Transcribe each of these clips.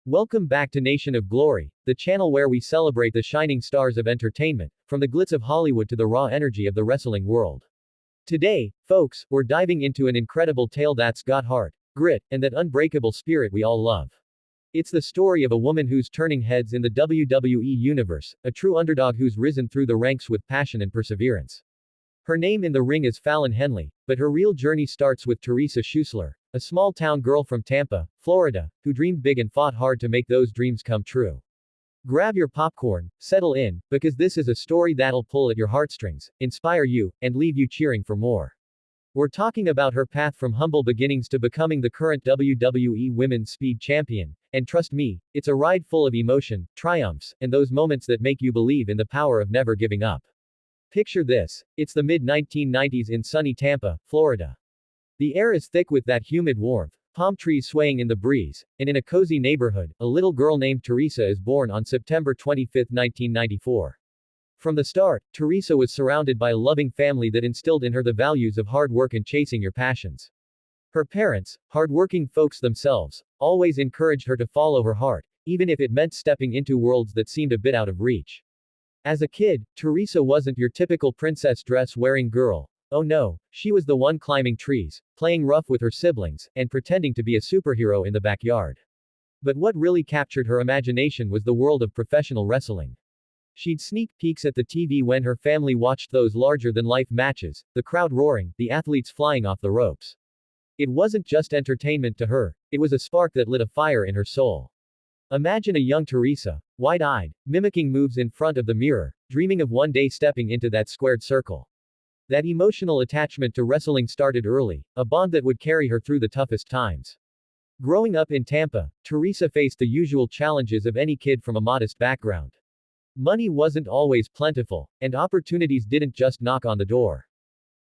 Welcome back to Nation of Glory, the channel where we celebrate the shining stars of entertainment, from the glitz of Hollywood to the raw energy of the wrestling world. Today, folks, we're diving into an incredible tale that's got heart, grit, and that unbreakable spirit we all love. It's the story of a woman who's turning heads in the WWE universe, a true underdog who's risen through the ranks with passion and perseverance. Her name in the ring is Fallon Henley, but her real journey starts with Theresa Schuessler, a small-town girl from Tampa, Florida, who dreamed big and fought hard to make those dreams come true. Grab your popcorn, settle in, because this is a story that'll pull at your heartstrings, inspire you, and leave you cheering for more. We're talking about her path from humble beginnings to becoming the current WWE Women's Speed Champion, and trust me, it's a ride full of emotion, triumphs, and those moments that make you believe in the power of never giving up. Picture this, it's the mid-1990s in sunny Tampa, Florida. The air is thick with that humid warmth, palm trees swaying in the breeze, and in a cozy neighborhood, a little girl named Theresa is born on September 25, 1994. From the start, Theresa was surrounded by a loving family that instilled in her the values of hard work and chasing your passions. Her parents, hardworking folks themselves, always encouraged her to follow her heart, even if it meant stepping into worlds that seemed a bit out of reach. As a kid, Theresa wasn't your typical princess dress-wearing girl. Oh no, she was the one climbing trees, playing rough with her siblings, and pretending to be a superhero in the backyard. But what really captured her imagination was the world of professional wrestling. She'd sneak peeks at the TV when her family watched those larger-than-life matches, the crowd roaring, the athletes flying off the ropes. It wasn't just entertainment to her, it was a spark that lit a fire in her soul. Imagine a young Theresa, wide-eyed, mimicking moves in front of the mirror, dreaming of one day stepping into that squared circle. That emotional attachment to wrestling started early, a bond that would carry her through the toughest times. Growing up in Tampa, Theresa faced the usual challenges of any kid from a modest background. Money wasn't always plentiful, and opportunities didn't just knock on the door.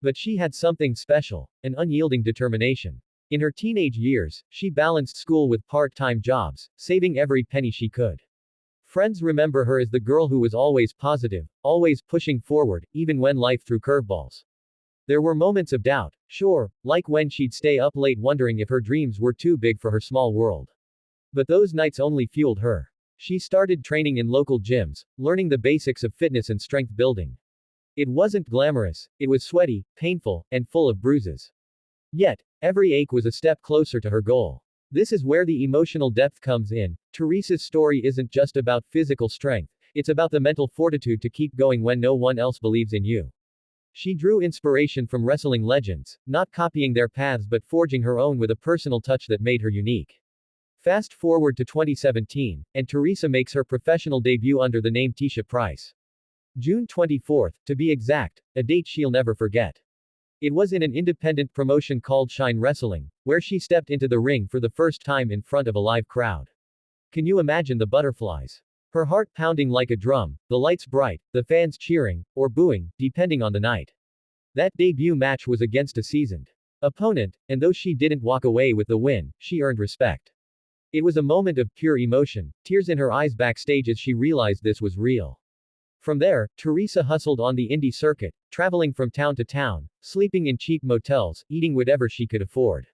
But she had something special, an unyielding determination. In her teenage years, she balanced school with part-time jobs, saving every penny she could. Friends remember her as the girl who was always positive, always pushing forward, even when life threw curveballs. There were moments of doubt, sure, like when she'd stay up late wondering if her dreams were too big for her small world. But those nights only fueled her. She started training in local gyms, learning the basics of fitness and strength building. It wasn't glamorous, it was sweaty, painful, and full of bruises. Yet, every ache was a step closer to her goal. This is where the emotional depth comes in. Theresa's story isn't just about physical strength, it's about the mental fortitude to keep going when no one else believes in you. She drew inspiration from wrestling legends, not copying their paths but forging her own with a personal touch that made her unique. Fast forward to 2017, and Theresa makes her professional debut under the name Tisha Price. June 24, to be exact, a date she'll never forget. It was in an independent promotion called Shine Wrestling, where she stepped into the ring for the first time in front of a live crowd. Can you imagine the butterflies? Her heart pounding like a drum, the lights bright, the fans cheering, or booing, depending on the night. That debut match was against a seasoned opponent, and though she didn't walk away with the win, she earned respect. It was a moment of pure emotion, tears in her eyes backstage as she realized this was real. From there, Theresa hustled on the indie circuit, traveling from town to town, sleeping in cheap motels, eating whatever she could afford.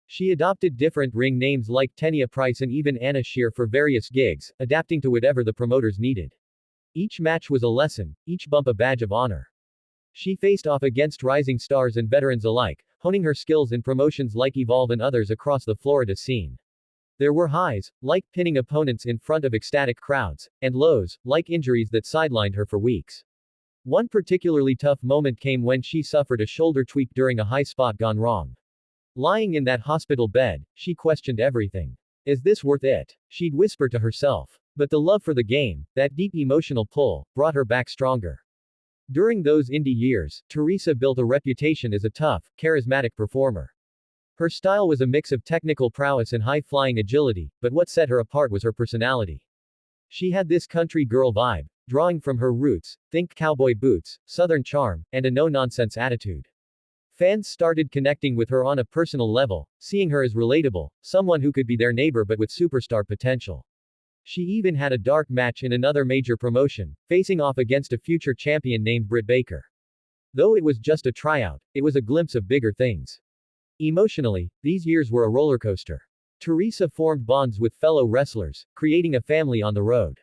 She adopted different ring names like Tenia Price and even Anna Shear for various gigs, adapting to whatever the promoters needed. Each match was a lesson, each bump a badge of honor. She faced off against rising stars and veterans alike, honing her skills in promotions like Evolve and others across the Florida scene. There were highs, like pinning opponents in front of ecstatic crowds, and lows, like injuries that sidelined her for weeks. One particularly tough moment came when she suffered a shoulder tweak during a high spot gone wrong. Lying in that hospital bed, she questioned everything. Is this worth it? She'd whisper to herself. But the love for the game, that deep emotional pull, brought her back stronger. During those indie years, Theresa built a reputation as a tough, charismatic performer. Her style was a mix of technical prowess and high-flying agility, but what set her apart was her personality. She had this country girl vibe, drawing from her roots, think cowboy boots, southern charm, and a no-nonsense attitude. Fans started connecting with her on a personal level, seeing her as relatable, someone who could be their neighbor but with superstar potential. She even had a dark match in another major promotion, facing off against a future champion named Britt Baker. Though it was just a tryout, it was a glimpse of bigger things. Emotionally, these years were a roller coaster. Theresa formed bonds with fellow wrestlers, creating a family on the road.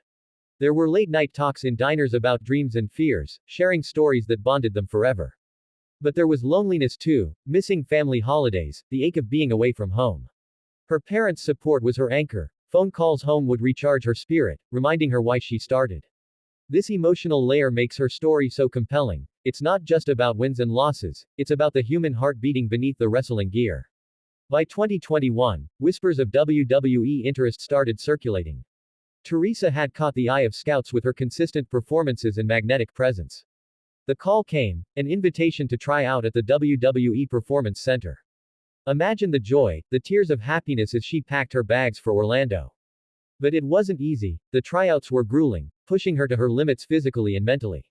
There were late-night talks in diners about dreams and fears, sharing stories that bonded them forever. But there was loneliness too, missing family holidays, the ache of being away from home. Her parents' support was her anchor. Phone calls home would recharge her spirit, reminding her why she started. This emotional layer makes her story so compelling. It's not just about wins and losses, it's about the human heart beating beneath the wrestling gear. By 2021, whispers of WWE interest started circulating. Theresa had caught the eye of scouts with her consistent performances and magnetic presence. The call came, an invitation to try out at the WWE Performance Center. Imagine the joy, the tears of happiness as she packed her bags for Orlando. But it wasn't easy, the tryouts were grueling, pushing her to her limits physically and mentally.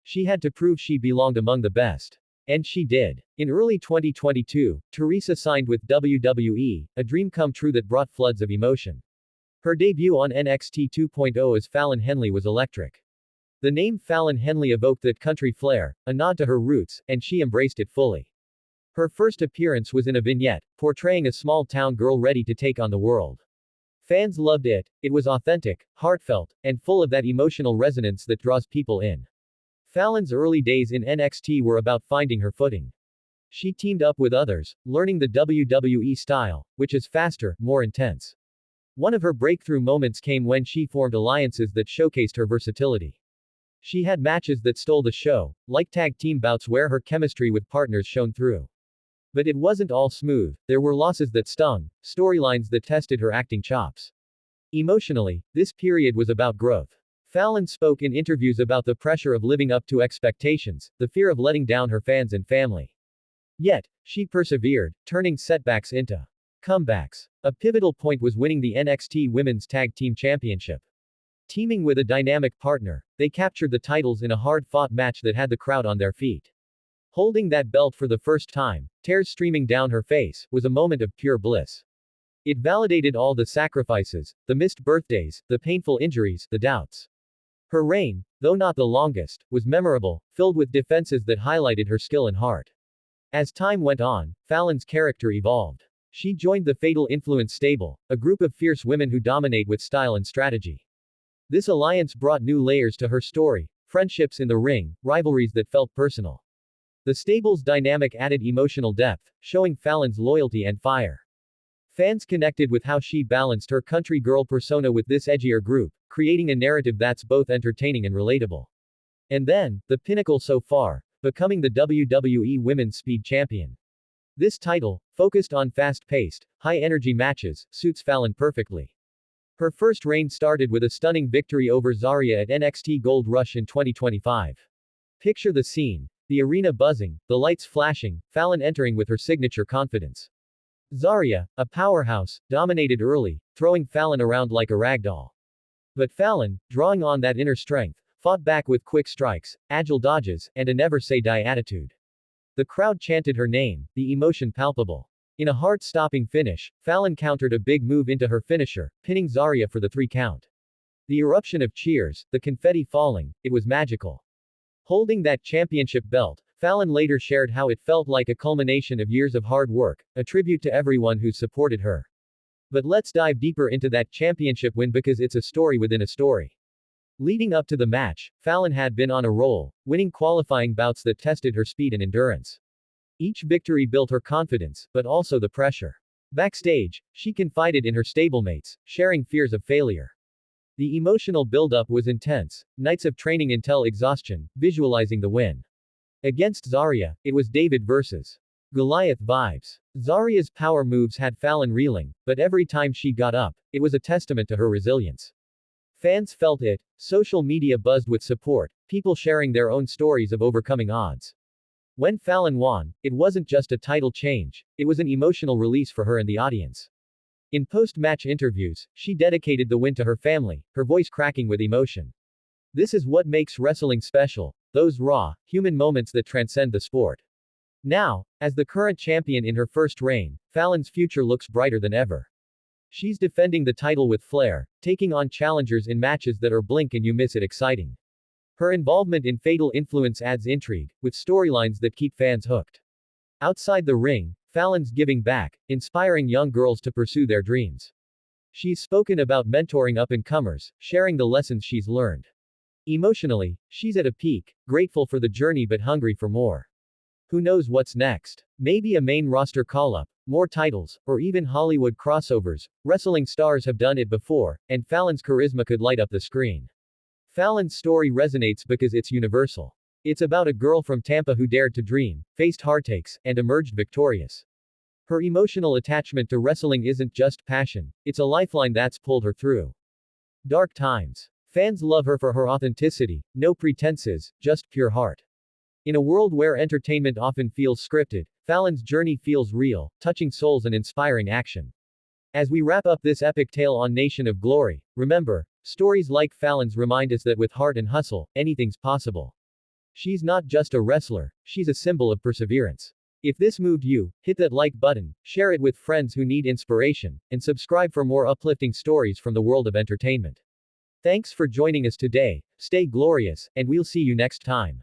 She had to prove she belonged among the best. And she did. In early 2022, Theresa signed with WWE, a dream come true that brought floods of emotion. Her debut on NXT 2.0 as Fallon Henley was electric. The name Fallon Henley evoked that country flair, a nod to her roots, and she embraced it fully. Her first appearance was in a vignette, portraying a small-town girl ready to take on the world. Fans loved it. It was authentic, heartfelt, and full of that emotional resonance that draws people in. Fallon's early days in NXT were about finding her footing. She teamed up with others, learning the WWE style, which is faster, more intense. One of her breakthrough moments came when she formed alliances that showcased her versatility. She had matches that stole the show, like tag team bouts where her chemistry with partners shone through. But it wasn't all smooth, there were losses that stung, storylines that tested her acting chops. Emotionally, this period was about growth. Fallon spoke in interviews about the pressure of living up to expectations, the fear of letting down her fans and family. Yet, she persevered, turning setbacks into comebacks. A pivotal point was winning the NXT Women's Tag Team Championship. Teaming with a dynamic partner, they captured the titles in a hard-fought match that had the crowd on their feet. Holding that belt for the first time, tears streaming down her face, was a moment of pure bliss. It validated all the sacrifices, the missed birthdays, the painful injuries, the doubts. Her reign, though not the longest, was memorable, filled with defenses that highlighted her skill and heart. As time went on, Fallon's character evolved. She joined the Fatal Influence stable, a group of fierce women who dominate with style and strategy. This alliance brought new layers to her story, friendships in the ring, rivalries that felt personal. The stable's dynamic added emotional depth, showing Fallon's loyalty and fire. Fans connected with how she balanced her country girl persona with this edgier group, creating a narrative that's both entertaining and relatable. And then, the pinnacle so far, becoming the WWE Women's Speed Champion. This title, focused on fast-paced, high-energy matches, suits Fallon perfectly. Her first reign started with a stunning victory over Zaria at NXT Gold Rush in 2025. Picture the scene. The arena buzzing, the lights flashing, Fallon entering with her signature confidence. Zaria, a powerhouse, dominated early, throwing Fallon around like a ragdoll. But Fallon, drawing on that inner strength, fought back with quick strikes, agile dodges, and a never-say-die attitude. The crowd chanted her name, the emotion palpable. In a heart-stopping finish, Fallon countered a big move into her finisher, pinning Zaria for the 3 count. The eruption of cheers, the confetti falling, it was magical. Holding that championship belt, Fallon later shared how it felt like a culmination of years of hard work, a tribute to everyone who supported her. But let's dive deeper into that championship win because it's a story within a story. Leading up to the match, Fallon had been on a roll, winning qualifying bouts that tested her speed and endurance. Each victory built her confidence, but also the pressure. Backstage, she confided in her stablemates, sharing fears of failure. The emotional build-up was intense, nights of training until exhaustion, visualizing the win. Against Zaria, it was David vs. Goliath vibes. Zaria's power moves had Fallon reeling, but every time she got up, it was a testament to her resilience. Fans felt it, social media buzzed with support, people sharing their own stories of overcoming odds. When Fallon won, it wasn't just a title change, it was an emotional release for her and the audience. In post-match interviews, she dedicated the win to her family, her voice cracking with emotion. This is what makes wrestling special, those raw, human moments that transcend the sport. Now, as the current champion in her first reign, Fallon's future looks brighter than ever. She's defending the title with flair, taking on challengers in matches that are blink and you miss it exciting. Her involvement in Fatal Influence adds intrigue, with storylines that keep fans hooked. Outside the ring, Fallon's giving back, inspiring young girls to pursue their dreams. She's spoken about mentoring up-and-comers, sharing the lessons she's learned. Emotionally, she's at a peak, grateful for the journey but hungry for more. Who knows what's next? Maybe a main roster call-up, more titles, or even Hollywood crossovers. Wrestling stars have done it before, and Fallon's charisma could light up the screen. Fallon's story resonates because it's universal. It's about a girl from Tampa who dared to dream, faced heartaches, and emerged victorious. Her emotional attachment to wrestling isn't just passion, it's a lifeline that's pulled her through dark times. Fans love her for her authenticity, no pretenses, just pure heart. In a world where entertainment often feels scripted, Fallon's journey feels real, touching souls and inspiring action. As we wrap up this epic tale on Nation of Glory, remember, stories like Fallon's remind us that with heart and hustle, anything's possible. She's not just a wrestler, she's a symbol of perseverance. If this moved you, hit that like button, share it with friends who need inspiration, and subscribe for more uplifting stories from the world of entertainment. Thanks for joining us today, stay glorious, and we'll see you next time.